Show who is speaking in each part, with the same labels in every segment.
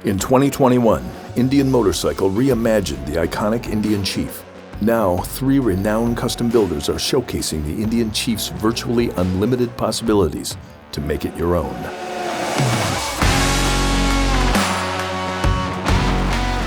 Speaker 1: In 2021, Indian Motorcycle reimagined the iconic Indian Chief. Now, 3 renowned custom builders are showcasing the Indian Chief's virtually unlimited possibilities to make it your own.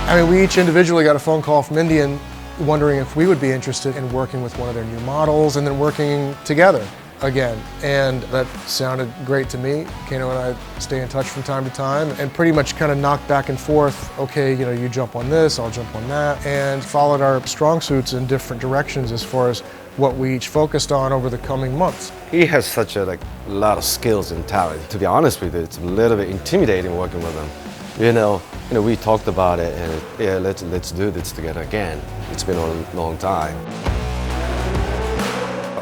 Speaker 2: I mean, we each individually got a phone call from Indian wondering if we would be interested in working with one of their new models and then working together again. And that sounded great to me. Kano and I stay in touch from time to time and pretty much kind of knocked back and forth. Okay, you know, you jump on this, I'll jump on that, and followed our strong suits in different directions as far as what we each focused on over the coming months.
Speaker 3: He has such a lot of skills and talent. To be honest with you, it's a little bit intimidating working with him. You know, we talked about it, and yeah, let's do this together again. It's been a long time.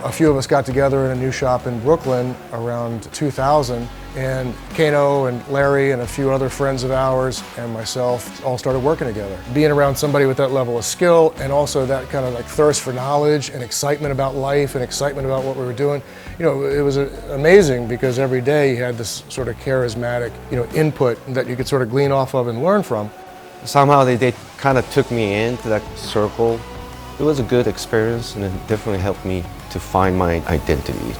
Speaker 2: A few of us got together in a new shop in Brooklyn around 2000, and Kano and Larry and a few other friends of ours and myself all started working together. Being around somebody with that level of skill and also that kind of thirst for knowledge and excitement about life and excitement about what we were doing, you know, it was amazing because every day you had this sort of charismatic, input that you could sort of glean off of and learn from.
Speaker 3: Somehow they kind of took me into that circle. It was a good experience, and it definitely helped me to find my identity.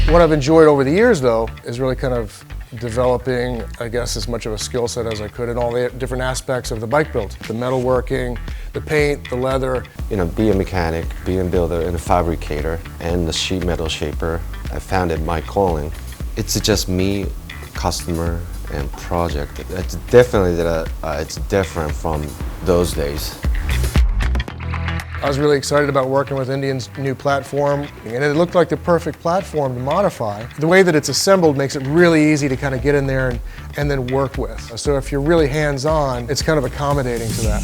Speaker 2: What I've enjoyed over the years, though, is really kind of developing, I guess, as much of a skill set as I could in all the different aspects of the bike build. The metalworking, the paint, the leather.
Speaker 3: You know, be a mechanic, be a builder and a fabricator, and the sheet metal shaper. I found it my calling. It's just me, customer, and project. It's definitely it's different from those days.
Speaker 2: I was really excited about working with Indian's new platform, and it looked like the perfect platform to modify. The way that it's assembled makes it really easy to kind of get in there and then work with. So if you're really hands-on, it's kind of accommodating to that.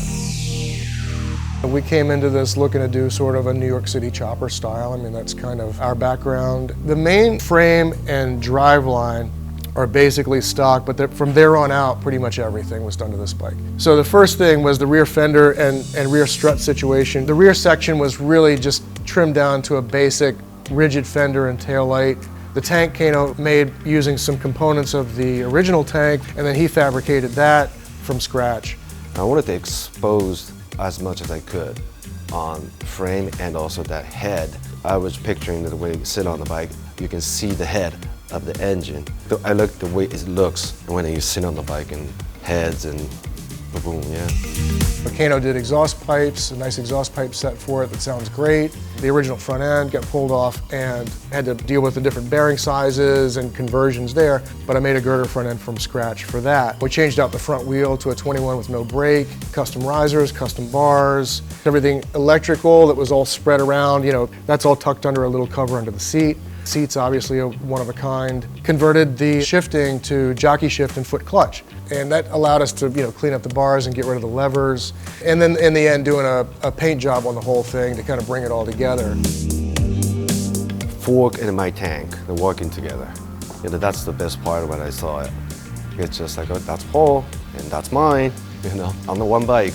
Speaker 2: We came into this looking to do sort of a New York City chopper style. I mean, that's kind of our background. The main frame and driveline are basically stock, but from there on out, pretty much everything was done to this bike. So the first thing was the rear fender and rear strut situation. The rear section was really just trimmed down to a basic rigid fender and tail light. The tank Kano made using some components of the original tank, and then he fabricated that from scratch.
Speaker 3: I wanted to expose as much as I could on frame and also that head. I was picturing that the way you sit on the bike, you can see the head of the engine. I like the way it looks when you sit on the bike and heads and boom, yeah.
Speaker 2: Kano did exhaust pipes, a nice exhaust pipe set for it that sounds great. The original front end got pulled off and had to deal with the different bearing sizes and conversions there, but I made a girder front end from scratch for that. We changed out the front wheel to a 21 with no brake, custom risers, custom bars, everything electrical that was all spread around, that's all tucked under a little cover under the seat. Seats obviously are one of a kind. Converted the shifting to jockey shift and foot clutch. And that allowed us to clean up the bars and get rid of the levers. And then in the end doing a paint job on the whole thing to kind of bring it all together.
Speaker 3: Fork and my tank, they're working together. That's the best part when I saw it. It's just like, oh, that's Paul and that's mine, on the one bike.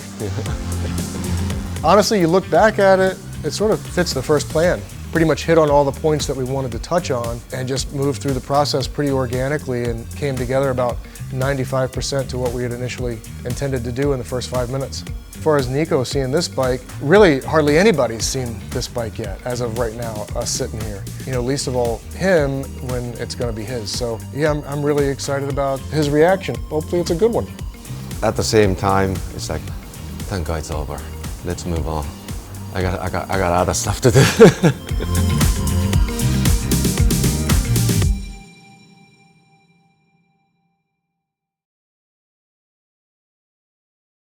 Speaker 2: Honestly, you look back at it, it sort of fits the first plan. Pretty much hit on all the points that we wanted to touch on and just moved through the process pretty organically and came together about 95% to what we had initially intended to do in the first 5 minutes. As far as Nico seeing this bike, really hardly anybody's seen this bike yet as of right now, us sitting here. Least of all him when it's going to be his. So yeah, I'm really excited about his reaction. Hopefully it's a good one.
Speaker 3: At the same time, it's like, thank God it's over. Let's move on. I got other stuff to do.